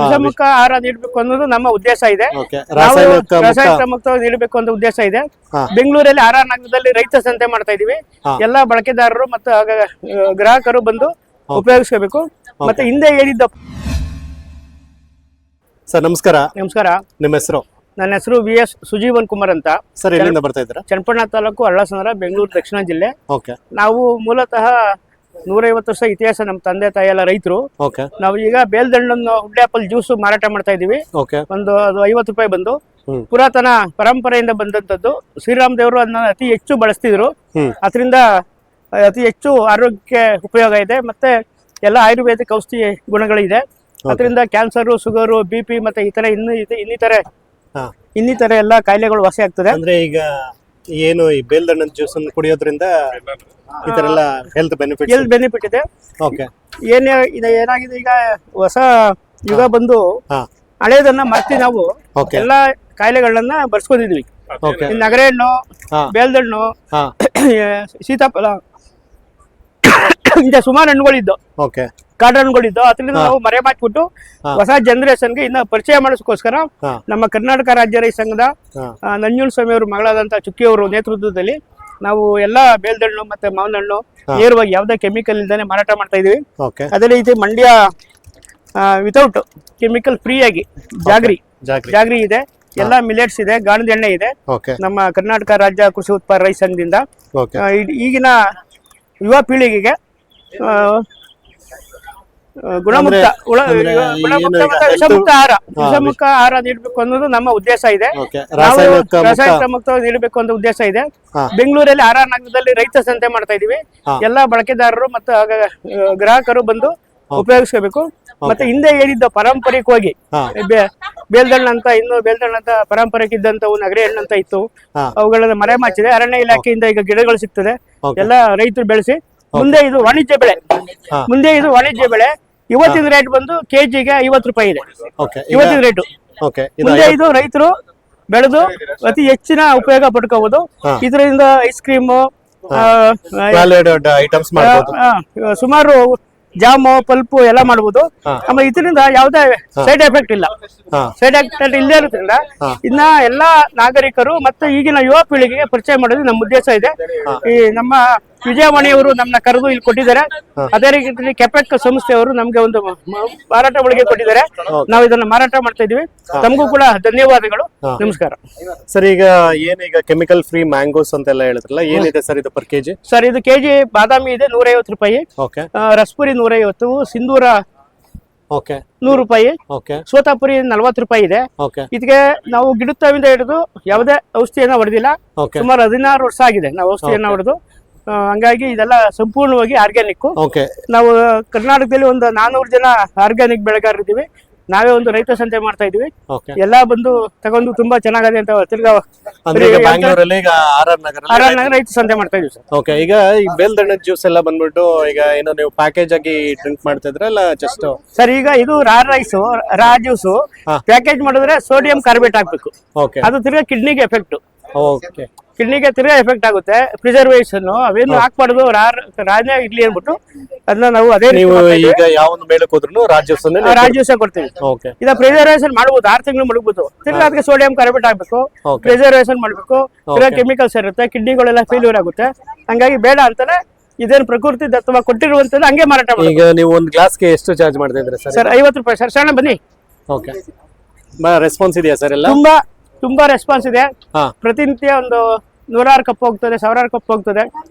ವಿಷಮುಕ್ತ ಆಹಾರ ನೀಡಬೇಕು ಅನ್ನೋದು ನಮ್ಮ ಉದ್ದೇಶ ಇದೆ. ಓಕೆ. ನಾವು ರಾಸಾಯನಿಕ ಮುಕ್ತ ನೀಡಬೇಕು ಅಂತ ಉದ್ದೇಶ ಇದೆ. ಬೆಂಗಳೂರಲ್ಲಿ ಆರ್ ನಗರದಲ್ಲಿ ರೈತ ಸಂತೆ ಮಾಡ್ತಾ ಇದೀವಿ. ಎಲ್ಲಾ ಬಳಕೆದಾರರು ಮತ್ತು ಗ್ರಾಹಕರು ಬಂದು ಉಪಯೋಗಿಸಬೇಕು. ಮತ್ತೆ ಹಿಂದೆ ಹೇಳಿದ್ದ ಸರ್ ನಮಸ್ಕಾರ. ನಮಸ್ಕಾರ. ನಿಮ್ಮ ಹೆಸರು? ನನ್ನ ಹೆಸರು VS ಸುಜೀವನ್ ಕುಮಾರ್ ಅಂತ. ಸರ್ ಎಲ್ಲಿಂದ ಬರ್ತಾ ಇದ್ದೀರಾ? ಚನ್ನಪಟ್ಟಣ ತಾಲೂಕು ಅಳ್ಳಸಂದ್ರ, ಬೆಂಗಳೂರು ದಕ್ಷಿಣ ಜಿಲ್ಲೆ. ಓಕೆ. ನಾವು ಮೂಲತಃ 150 ವರ್ಷ ಇತಿಹಾಸ. ನಮ್ಮ ತಂದೆ ತಾಯಿ ಎಲ್ಲ ರೈತರು. ಓಕೆ. ನಾವು ಈಗ ಬೇಲ್ದಂಡನ್ನು ಹುಡ್ಡೆ ಆಪಲ್ ಜ್ಯೂಸ್ ಮಾರಾಟ ಮಾಡ್ತಾ ಇದೀವಿ. ಓಕೆ. ಅದು 50 ರೂಪಾಯಿ ಬಂದು ಪುರಾತನ ಪರಂಪರೆಯಿಂದ ಬಂದಂತದ್ದು. ಶ್ರೀರಾಮ್ ದೇವರು ಅದನ್ನ ಅತಿ ಹೆಚ್ಚು ಬಳಸ್ತಿದ್ರು. ಅದರಿಂದ ಅತಿ ಹೆಚ್ಚು ಆರೋಗ್ಯಕ್ಕೆ ಉಪಯೋಗ ಇದೆ. ಮತ್ತೆ ಎಲ್ಲ ಆಯುರ್ವೇದಿಕ್ ಔಷಧಿ ಗುಣಗಳಿದೆ. ಅದರಿಂದ ಕ್ಯಾನ್ಸರ್, ಶುಗರ್, BP ಮತ್ತೆ ಇನ್ನಿತರ ಎಲ್ಲ ಕಾಯಿಲೆಗಳು ವಾಸಿ ಆಗ್ತದೆ. ಅಂದ್ರೆ ಈಗ ಏನು ಈ ಬೇಲ್ದಂಡದ ಜ್ಯೂಸ್ ಅನ್ನು ಕುಡಿಯೋದ್ರಿಂದ ಈ ತರ ಎಲ್ಲ ಹೆಲ್ತ್ ಬೆನಿಫಿಟ್ ಇದೆ. ಓಕೆ. ಏನಾಗಿದೆ ಈಗ ಹೊಸ ಯುಗ ಬಂದು ಹಳೇದನ್ನ ಮರ್ತಿ ನಾವು ಎಲ್ಲ ಕಾಯಿಲೆಗಳನ್ನ ಬರ್ಸ್ಕೊಂಡಿದ್ವಿ. ನಗರ ಹಣ್ಣು, ಬೇಲ್ದಣ್ಣು, ಸೀತಾಫಲ ಇಂಥ ಸುಮಾರು ಹಣ್ಣುಗಳಿದ್ದು, ಕಾಡು ಹಣ್ಣುಗಳಿದ್ದು. ಅದರಿಂದ ನಾವು ಮರೆ ಮಾಡಿಬಿಟ್ಟು ಹೊಸ ಜನರೇಷನ್ಗೆ ಇನ್ನ ಪರಿಚಯ ಮಾಡಿಸೋಸ್ಕರ ನಮ್ಮ ಕರ್ನಾಟಕ ರಾಜ್ಯ ರೈತ ಸಂಘದ ನಂಜುಂಡ ಸ್ವಾಮಿ ಅವರು ಮಗಳಾದಂತ ಚುಕ್ಕಿಯವರು ನೇತೃತ್ವದಲ್ಲಿ ನಾವು ಎಲ್ಲಾ ಬೇಲ್ದಣ್ಣು ಮತ್ತೆ ಮಾವಿನ ಹಣ್ಣು ನೇರವಾಗಿ ಯಾವುದೇ ಕೆಮಿಕಲ್ ಇಲ್ದಾನೆ ಮಾರಾಟ ಮಾಡ್ತಾ ಇದೀವಿ. ಅದೇ ರೀತಿ ಮಂಡ್ಯ ವಿತೌಟ್ ಕೆಮಿಕಲ್ ಫ್ರೀ ಆಗಿ ಜಾಗ್ರಿ ಇದೆ. ಎಲ್ಲ ಮಿಲೆಟ್ಸ್ ಇದೆ, ಗಾಣದ ಎಣ್ಣೆ ಇದೆ. ನಮ್ಮ ಕರ್ನಾಟಕ ರಾಜ್ಯ ಕೃಷಿ ಉತ್ಪಾದಕ ರೈತ ಸಂಘದಿಂದ ಈಗಿನ ಯುವ ಪೀಳಿಗೆಗೆ ಗುಣಮುಕ್ತ ವಿಷಮುಕ್ತ ಆಹಾರ ನೀಡಬೇಕು ಅನ್ನೋದು ನಮ್ಮ ಉದ್ದೇಶ ಇದೆ. ನಾವು ರಾಸಾಯನಿಕ ಮುಕ್ತ ನೀಡಬೇಕು ಅಂತ ಉದ್ದೇಶ ಇದೆ. ಬೆಂಗಳೂರಲ್ಲಿ ಆರ್ ನಗರದಲ್ಲಿ ರೈತ ಸಂತೆ ಮಾಡ್ತಾ ಇದೀವಿ. ಎಲ್ಲಾ ಬಳಕೆದಾರರು ಮತ್ತು ಗ್ರಾಹಕರು ಬಂದು ಉಪಯೋಗಿಸಬೇಕು. ಮತ್ತೆ ಹಿಂದೆ ಹೇಳಿದ್ದ ಪಾರಂಪರಿಕವಾಗಿ ಬೇಲ್ದಣ್ಣ ಅಂತ ಪಾರಂಪರಿಕ ಇದ್ದಂತವು ನಗರ ಹಣ್ಣು ಅಂತ ಇತ್ತು. ಅವುಗಳನ್ನ ಮರೆ ಮಾಚಿದೆ. ಅರಣ್ಯ ಇಲಾಖೆಯಿಂದ ಈಗ ಗಿಡಗಳು ಸಿಗ್ತದೆ. ಎಲ್ಲ ರೈತರು ಬೆಳೆಸಿ ಮುಂದೆ ಇದು ವಾಣಿಜ್ಯ ಬೆಳೆ. ಇವತ್ತಿನ ರೇಟ್ ಬಂದು ಕೆಜಿಗೆ 50 ರೂಪಾಯಿ ಇದೆ. ಇವತ್ತಿನ ರೇಟು. ಮುಂದೆ ಇದು ರೈತರು ಬೆಳೆದು ಅತಿ ಹೆಚ್ಚಿನ ಉಪಯೋಗ ಪಡ್ಕೋಬಹುದು. ಇದರಿಂದ ಐಸ್ ಕ್ರೀಮು, ಸುಮಾರು ಜಾಮು, ಪಲ್ಪು ಎಲ್ಲ ಮಾಡಬಹುದು. ಆಮೇಲೆ ಇದರಿಂದ ಯಾವುದೇ ಸೈಡ್ ಎಫೆಕ್ಟ್ ಇಲ್ಲ. ಇಲ್ಲದೆ ಇರೋದ್ರಿಂದ ಇನ್ನ ಎಲ್ಲಾ ನಾಗರಿಕರು ಮತ್ತು ಈಗಿನ ಯುವ ಪೀಳಿಗೆಗೆ ಪರಿಚಯ ಮಾಡೋದು ನಮ್ಮ ಉದ್ದೇಶ ಇದೆ. ಈ ನಮ್ಮ ವಿಜಯವಾಣಿಯವರು ನಮ್ಮನ್ನ ಕರೆದು ಇಲ್ಲಿ ಕೊಟ್ಟಿದ್ದಾರೆ. ಅದೇ ರೀತಿ ಕೆಪೆಕ್ ಸಂಸ್ಥೆಯವರು ನಮ್ಗೆ ಒಂದು ಮಾರಾಟ ಮಳಿಗೆ ಕೊಟ್ಟಿದ್ದಾರೆ. ನಾವು ಇದನ್ನ ಮಾರಾಟ ಮಾಡ್ತಾ ಇದೀವಿ. ತಮಗೂ ಕೂಡ ಧನ್ಯವಾದಗಳು. ನಮಸ್ಕಾರ. ಸರ್ ಈಗ ಏನೀಗ ಕೆಮಿಕಲ್ ಫ್ರೀ ಮ್ಯಾಂಗೋಸ್ ಅಂತೆಲ್ಲ ಹೇಳಿದ್ರಲ್ಲ, ಏನಿದೆ ಸರ್ ಇದು ಪರ್ ಕೆಜಿ? ಸರ್ ಇದು ಕೆಜಿ ಬಾದಾಮಿ ಇದೆ 150 ರೂಪಾಯಿ. ರಸ್ಪುರಿ 150, ಸಿಂಧೂರ 100 ರೂಪಾಯಿ, ಸೋತಾಪುರಿ 40 ರೂಪಾಯಿ ಇದೆ. ಇದಕ್ಕೆ ನಾವು ಗಿಡತ್ತವಿಂದ ಹಿಡಿದು ಯಾವುದೇ ಔಷಧಿಯನ್ನ ಹೊಡೆದಿಲ್ಲ. ಸುಮಾರು 16 ವರ್ಷ ಆಗಿದೆ ನಾವು ಔಷಧಿಯನ್ನ ಹೊಡೆದು. ಹಂಗಾಗಿ ಇದೆಲ್ಲ ಸಂಪೂರ್ಣವಾಗಿ ಆರ್ಗ್ಯಾನಿಕ್. ನಾವು ಕರ್ನಾಟಕದಲ್ಲಿ ಒಂದು 400 ಜನ ಆರ್ಗ್ಯಾನಿಕ್ ಬೆಳೆಗಾರರಿದ್ದೀವಿ. ನಾವೇ ಒಂದು ರೈತ ಸಂತೆ ಮಾಡ್ತಾ ಇದೀವಿ. ಎಲ್ಲಾ ಬಂದು ತಗೊಂಡು ತುಂಬಾ ಚೆನ್ನಾಗಿದೆ ಅಂತ ತಿರ್ಗಾ ನಗರ ರೈತ ಸಂತೆ ಮಾಡ್ತಾ ಇದೀವಿ ಸರ್. ಓಕೆ. ಈಗ ಈ ಬೇಲ್ದಣ್ಣದ ಜ್ಯೂಸ್ ಎಲ್ಲ ಬಂದ್ಬಿಟ್ಟು ಈಗ ಏನೋ ನೀವು ಪ್ಯಾಕೇಜ್ ಆಗಿ ಡ್ರಿಂಕ್ ಮಾಡ್ತಾ ಇದ್ರಲ್ಲ ಜಸ್ಟ್? ಸರ್ ಈಗ ಇದು ರಾ ಜ್ಯೂಸ್ ಪ್ಯಾಕೇಜ್ ಮಾಡಿದ್ರೆ ಸೋಡಿಯಂ ಕಾರ್ಬೇಟ್ ಹಾಕ್ಬೇಕು. ಅದು ತಿರ್ಗಾ ಕಿಡ್ನಿಗೆ ಎಫೆಕ್ಟ್. ಕಿಡ್ನಿಗೆ ತಿರ್ಗಾ ಎಫೆಕ್ಟ್ ಆಗುತ್ತೆ. ಪ್ರಿಸರ್ವೇಶನ್ ಅವೇನು ಹಾಕ್ಬಾರ್ದು. ರಾಜ್ಯ ಇಡ್ಲಿ ಅಂದ್ಬಿಟ್ಟು ಅದನ್ನ ನಾವು ಅದೇ ಈಗ ಯಾವ ಮೇಳಕ್ಕೆ ಹೋದ್ರು ರಾಜ್ಯೂಸ ಕೊಡ್ತೀವಿ. ಇದ ಪ್ರಿಸರ್ವೇಶನ್ ಮಾಡ್ಬೋದು, 6 ತಿಂಗಳು ಮಡಗ್ಬೋದು. ತಿರ್ಗಾ ಅದಕ್ಕೆ ಸೋಡಿಯಂ ಕಾರ್ಬೇಟ್ ಹಾಕ್ಬೇಕು, ಪ್ರಿಸರ್ವೇಶನ್ ಮಾಡ್ಬೇಕು. ತಿರ್ಗಾ ಕೆಮಿಕಲ್ಸ್ ಇರುತ್ತೆ, ಕಿಡ್ನಿಗಳೆಲ್ಲ ಫೇಲ್ಯೂರ್ ಆಗುತ್ತೆ. ಹಂಗಾಗಿ ಬೇಡ ಅಂತಾನೆ ಇದೇನು ಪ್ರಕೃತಿ ದತ್ತವಾಗಿ ಕೊಟ್ಟಿರುವಂತದ್ದು ಹಂಗೆ ಮಾರಾಟ ಮಾಡಿ. ಈಗ ನೀವು ಒಂದು ಗ್ಲಾಸ್ಗೆ ಎಷ್ಟು ಚಾರ್ಜ್ ಮಾಡ್ತಾ ಇದ್ರಿ ಸರ್? 50 ರೂಪಾಯಿ ಸರ್. ಶರಣ ಬನ್ನಿ. ರೆಸ್ಪಾನ್ಸ್ ಇದೆಯಾ ಸರ್? ಎಲ್ಲ ತುಂಬಾ ರೆಸ್ಪಾನ್ಸ್ ಇದೆ. ಪ್ರತಿನಿತ್ಯ ಒಂದು 100 ಕಪ್ ಹೋಗ್ತದೆ, 1000 ಕಪ್ ಹೋಗ್ತದೆ.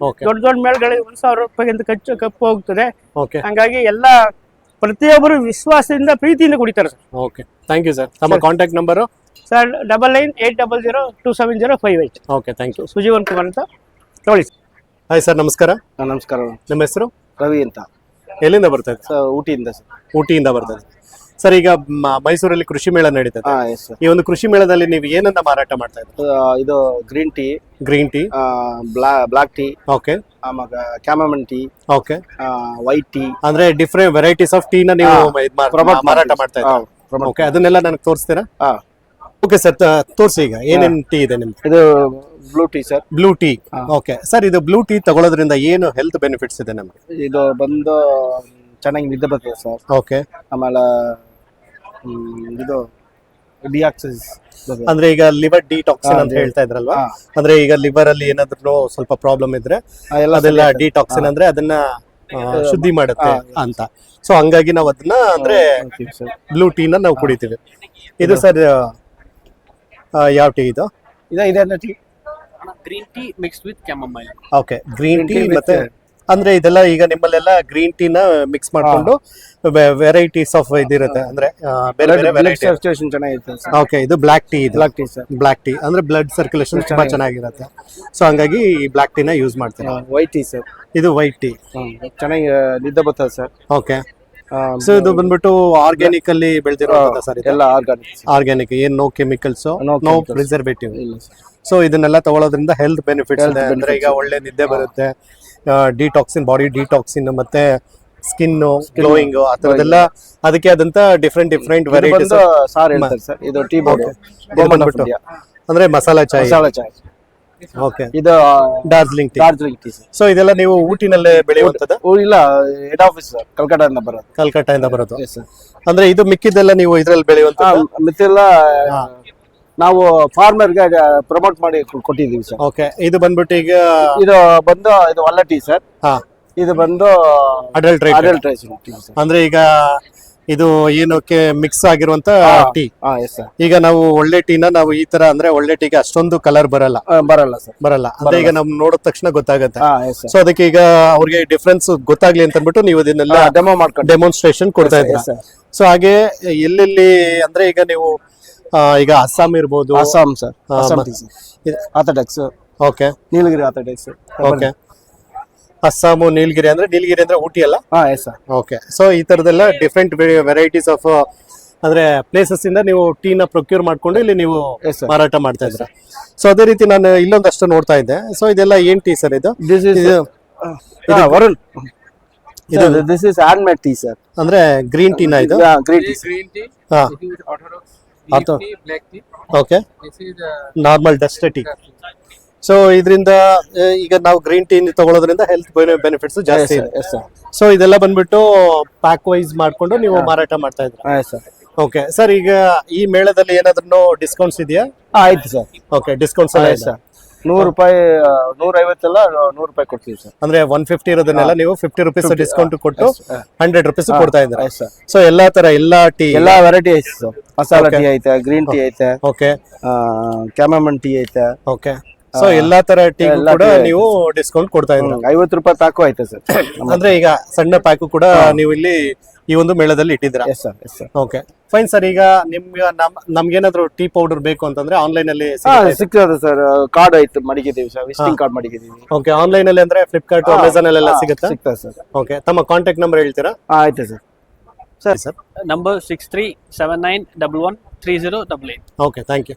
ದೊಡ್ಡ ಮೇಳಗಳಿಗೆ 1000 ರೂಪಾಯಿಗಿಂತ ಹೆಚ್ಚು ಕಪ್ ಹೋಗ್ತದೆ. ಹಂಗಾಗಿ ಎಲ್ಲ ಪ್ರತಿಯೊಬ್ಬರು ವಿಶ್ವಾಸದಿಂದ ಪ್ರೀತಿಯಿಂದ ಕುಡಿತಾರೆ sir. Okay, thank you sir. ತಮ್ಮ contact number sir 9980027058. Okay, thank you. Sujeevan Kumar ಅಂತ ನೋಡಿ. ಹಾಯ್ ಸರ್, ನಮಸ್ಕಾರ. ನಮಸ್ಕಾರ. ನಿಮ್ಮ ಹೆಸರು? ರವಿ ಅಂತ. ಎಲ್ಲಿಂದ ಬರ್ತಾ ಇದೆ ಸರ್? ಊಟಿಯಿಂದ ಸರ್. ಊಟಿಯಿಂದ ಬರ್ತಾ ಇದೆ ಸರ್. ಈಗ ಮೈಸೂರಲ್ಲಿ ಕೃಷಿ ಮೇಳ ನಡೀತದೆ. ಈ ಒಂದು ಕೃಷಿ ಮೇಳದಲ್ಲಿ ನೀವು ಏನನ್ನ ಮಾರಾಟ ಮಾಡ್ತಾ ಇದ್ದೀರಾ? ಇದು ಗ್ರೀನ್ ಟೀ, ಬ್ಲಾಕ್ ಟೀ, ಆಮೇಲೆ ಕ್ಯಾಮಮನ್ ಟೀ, ವೈಟ್ ಟೀ, ಅಂದ್ರೆ ಡಿಫರೆಂಟ್ ವೆರೈಟೀಸ್ ಆಫ್ ಟೀ ನ ನೀವು ಮಾರಾಟ ಮಾಡ್ತಾ ಇದ್ದೀರಾ. ಓಕೆ, ಅದನ್ನೆಲ್ಲ ನನಗೆ ತೋರಿಸ್ತೀರಾ? ಓಕೆ ಸರ್, ತೋರಿಸಿ. ಈಗ ಏನೇನು ಟೀ ಇದೆ ನಿಮ್ದು? ಇದು blue tea sir. Blue tea. Okay sir, ಇದು ಬ್ಲೂ ಟೀ ತಗೊಳ್ಳೋದ್ರಿಂದ ಏನು ಹೆಲ್ತ್ ಬೆನಿಫಿಟ್ಸ್ ಇದೆ ನಮ್ಗೆ? ಇದು ಬಂದು ಚೆನ್ನಾಗಿ ನಿದ್ದೆ ಬರ್ತದೆ ಸರ್. ಓಕೆ. ಆಮೇಲೆ ಇದು ಡಿಆಕ್ಸಿಸ್ ಅಂದ್ರೆ ಈಗ ಲಿವರ್ ಡಿಟಾಕ್ಸಿನ್ ಅಂತ ಹೇಳ್ತಾ ಇದ್ರಲ್ವಾ, ಅಂದ್ರೆ ಈಗ ಲಿವರ್ ಅಲ್ಲಿ ಏನಾದ್ರು ಸ್ವಲ್ಪ ಪ್ರಾಬ್ಲಮ್ ಇದ್ರೆ ಅದೆಲ್ಲ ಡಿಟಾಕ್ಸಿನ್ ಅಂದ್ರೆ ಅದನ್ನ ಶುದ್ಧಿ ಮಾಡುತ್ತೆ ಅಂತ. ಸೊ ಹಂಗಾಗಿ ನಾವು ಅದನ್ನ ಅಂದ್ರೆ ಬ್ಲೂ ಟೀನ ನಾವು ಕುಡಿತೀವಿ. ಇದು ಸರ್ ಯಾವ ಟೀ ಇದು? ಇದೆ tea green tea mixed with chamomile. Okay, green tea ಮತ್ತೆ ಅಂದ್ರೆ ಇದೆಲ್ಲ ಈಗ ನಿಮ್ಮಲ್ಲೆಲ್ಲ ಗ್ರೀನ್ ಟೀನ ಮಿಕ್ಸ್ ಮಾಡ್ಕೊಂಡು ವೆರೈಟೀಸ್ ಆಫ್ ಇದಿರುತ್ತೆ, ಅಂದ್ರೆ ಬೇರೆ ಬೇರೆ ವೆರೈಟಿ. ಸರ್ಕ್ಯುಲೇಷನ್ ಚೆನ್ನಾಗಿರುತ್ತೆ. ಓಕೆ, ಇದು black tea. Black tea sir. Black tea ಅಂದ್ರೆ ಬ್ಲಡ್ ಸರ್ಕ್ಯುಲೇಷನ್ ತುಂಬಾ ಚೆನ್ನಾಗಿರುತ್ತೆ. ಸೊ ಹಂಗಾಗಿ ಈ ಬ್ಲಾಕ್ ಟೀನ ಯೂಸ್ ಮಾಡ್ತೀರಾ. White tea sir. ಇದು ವೈಟ್ ಟೀ. ಚೆನ್ನಾಗಿ ನಿದ್ದೆ ಬರ್ತದೆ ಸರ್. ಓಕೆ, ಸೊ ಇದು ಬಂದ್ಬಿಟ್ಟು ಆರ್ಗ್ಯಾನಿಕ್ ಅಲ್ಲಿ ಬೆಳೆದಿರೋದು ಸರ್? ಎಲ್ಲ ಆರ್ಗ್ಯಾನಿಕ್, ಏನ್ no chemicals, no preservative. So ಇದನ್ನೆಲ್ಲ ತಗೊಳ್ಳೋದ್ರಿಂದ ಹೆಲ್ತ್ ಬೆನಿಫಿಟ್ಸ್ ಇದೆ. ಅಂದ್ರೆ ಈಗ ಒಳ್ಳೆ ನಿದ್ದೆ ಬರುತ್ತೆ, ಡಿಟಾಕ್ಸಿನ್, ಬಾಡಿ ಡಿಟಾಕ್ಸಿನ್, ಮತ್ತೆ ಸ್ಕಿನ್ ಗ್ಲೋಯಿಂಗ್ ಆ ತರದೆಲ್ಲ ಅದಕ್ಕೆ ಆದಂತ ಡಿಫ್ರೆಂಟ್ ವೆರೈಟೀಸ್. ಸಾರ್ ಹೇಳ್ತಾರೆ ಸರ್. ಇದು ಟೀ ಪೌಡರ್ ಅಂದ್ರೆ ಮಸಾಲಾ ಚಾಯ್. ಚಾಯ್. ಓಕೆ, ಇದು Darjeeling tea. Tea sir. So ಇದೆಲ್ಲ ನೀವು ಊಟಿನಲ್ಲೇ ಬೆಳೆಯುವಂತದ್ದು? ಇಲ್ಲ, ಹೆಡ್ ಆಫೀಸ್ ಸರ್, ಕಲ್ಕಟ್ಟಾದಿಂದ ಬರೋದು. ಕಲ್ಕಟ್ಟಾದಿಂದ ಬರೋದು. ಅಂದ್ರೆ ಇದು ಮಿಕ್ಕಿದ್ದೆಲ್ಲ ನೀವು ಇದ್ರಲ್ಲಿ ಬೆಳೆಯುವಂತ? ಮಿಕ್ಕೆಲ್ಲ ನಾವು ಫಾರ್ಮರ್ಗೆ ಪ್ರಮೋಟ್ ಮಾಡಿ ಕೊಟ್ಟಿದ್ದೀವಿ ಸರ್. ಓಕೆ, ಇದು ಬಂದ್ಬಿಟ್ಟು ಈಗ ಇದು ಬಂದು ಇದು ಒಳ್ಳೆ ಟೀ ಸರ್. ಇದು ಬಂದು ಅಡಲ್ಟ್ರೇಟೆಡ್ ಟೀ ಸರ್. ಅಂದ್ರೆ ಈಗ ಇದು ಏನಕ್ಕೆ ಮಿಕ್ಸ್ ಆಗಿರುವಂತ ಟೀ. ಈಗ ನಾವು ಒಳ್ಳೆ ಟೀನ ನಾವು ಈ ತರ ಅಂದ್ರೆ ಒಳ್ಳೆ ಟೀಗೆ ಅಷ್ಟೊಂದು ಕಲರ್ ಬರಲ್ಲ ಸರ್, ಬರಲ್ಲ. ಅಂದ್ರೆ ಈಗ ನಮ್ ನೋಡಿದ ತಕ್ಷಣ ಗೊತ್ತಾಗತ್ತೆ. ಸೊ ಅದಕ್ಕೆ ಈಗ ಅವ್ರಿಗೆ ಡಿಫ್ರೆನ್ಸ್ ಗೊತ್ತಾಗ್ಲಿ ಅಂತ ಅಂದ್ಬಿಟ್ಟು ನೀವು ಇದನ್ನೆಲ್ಲ ಡೆಮೋನ್ಸ್ಟ್ರೇಷನ್ ಕೊಡ್ತಾ ಇದ್ದೀರಾ. ಸೊ ಹಾಗೆ ಎಲ್ಲೆಲ್ಲಿ ಅಂದ್ರೆ ಈಗ ನೀವು ಈಗ ಅಸ್ಸಾಂ ಇರ್ಬೋದು. Assam sir, orthodox. ಓಕೆ, ನೀಲಗಿರಿ ಆರ್ಥೋಡಾಕ್ಸ್. ಓಕೆ, ಅಸ್ಸಾಮು, ನೀಲಗಿರಿ ಅಂದ್ರೆ ಊಟಿ ಅಲ್ಲ? ಓಕೆ, ಸೊ ಈ ತರದೆಲ್ಲ ಡಿಫ್ರೆಂಟ್ ವೆರೈಟೀಸ್ ಆಫ್ ಅಂದ್ರೆ ಪ್ಲೇಸಸ್ ಇಂದ ನೀವು ಟೀನ ಪ್ರೊಕ್ಯೂರ್ ಮಾಡ್ಕೊಂಡು ಇಲ್ಲಿ ನೀವು ಮಾರಾಟ ಮಾಡ್ತಾ ಇದ್ರ. ಸೊ ಅದೇ ರೀತಿ ನಾನು ಇಲ್ಲೊಂದಷ್ಟು ನೋಡ್ತಾ ಇದ್ದೆ. ಸೊ ಇದೆಲ್ಲ ಏನ್ ಟೀ ಸರ್ ಇದು? Varun, this is hand made tea sir. ಅಂದ್ರೆ ಗ್ರೀನ್ ಟೀನ ಇದು? Green tea. Okay, normal dust tea. So ಇದರಿಂದ ಈಗ ನಾವು ಗ್ರೀನ್ ಟೀ ತಗೊಳ್ಳೋದ್ರಿಂದ ಹೆಲ್ತ್ ಬೆನಿಫಿಟ್ಸ್ ಜಾಸ್ತಿ ಇದೆ. ಸೊ ಇದೆಲ್ಲ ಬಂದ್ಬಿಟ್ಟು ಪ್ಯಾಕ್ ವೈಸ್ ಮಾಡ್ಕೊಂಡು ನೀವು ಮಾರಾಟ ಮಾಡ್ತಾ ಇದ್ರಿ. ಓಕೆ ಸರ್, ಈಗ ಈ ಮೇಳದಲ್ಲಿ ಏನಾದ್ರೂ ಡಿಸ್ಕೌಂಟ್ಸ್ ಇದೆಯಾ? ಆಯ್ತು ಸರ್. Okay, discounts sir. 100 ರೂಪಾಯಿ, 150 ಎಲ್ಲ 100 ರೂಪಾಯಿ ಕೊಡ್ತೀವಿ ಸರ್. ಅಂದ್ರೆ 150 ಇರೋದನ್ನೆಲ್ಲ ನೀವು 50 ರುಪೀಸ್ ಡಿಸ್ಕೌಂಟ್ ಕೊಟ್ಟು 100 ರುಪೀಸ್ ಕೊಡ್ತಾ ಇದ್ದಾರೆ. ಸೊ ಎಲ್ಲಾ ತರ ಎಲ್ಲಾ ಟೀ, ಎಲ್ಲಾ ವೆರೈಟಿ ಐತೆ ಸರ್. ಮಸಾಲಾ ಟೀ ಐತೆ, ಗ್ರೀನ್ ಟೀ ಐತೆ, ಓಕೆ, ಕ್ಯಾಮಮನ್ ಟೀ ಐತೆ. ಓಕೆ, ಸೊ ಎಲ್ಲಾ ತರ ಟೀ ಕೂಡ ನೀವು ಡಿಸ್ಕೌಂಟ್ ಕೊಡ್ತಾ ಇದ್ದೀರಾ. 50 ರೂಪಾಯಿ ಪ್ಯಾಕು ಐತೆ ಸರ್. ಅಂದ್ರೆ ಈಗ ಸಣ್ಣ ಪ್ಯಾಕು ಕೂಡ ನೀವು ಇಲ್ಲಿ ಈ ಒಂದು ಮೇಳದಲ್ಲಿ ಇಟ್ಟಿದ್ದೀರಾ? Okay, fine sir. ಈಗ ನಮ್ಗೇನಾದ್ರು ಟೀ ಪೌಡರ್ ಬೇಕು ಅಂತಂದ್ರೆ ಆನ್ಲೈನ್ ಅಲ್ಲಿ ಸಿಗ್ತದೆ ಸರ್. ಕಾರ್ಡ್ ಐತೆ, ಮಡಿಗಿದ್ದೀವಿ ಸರ್, ವಿಸಿಟಿಂಗ್ ಕಾರ್ಡ್ ಮಡಿಗಿದ್ದೀವಿ. ಓಕೆ, ಆನ್ಲೈನ್ ಅಲ್ಲಿ ಅಂದ್ರೆ ಫ್ಲಿಪ್ಕಾರ್ಟ್, ಅಮೆಝಾನ್ ಅಲ್ಲೆಲ್ಲ ಸಿಗುತ್ತಾ? ಸಿಗ್ತದೆ ಸರ್. ಓಕೆ, ತಮ್ಮ ಕಾಂಟ್ಯಾಕ್ಟ್ ನಂಬರ್ ಹೇಳ್ತೀರಾ? ಆಯ್ತು sir. Sir, number 6379113088. Okay, thank you.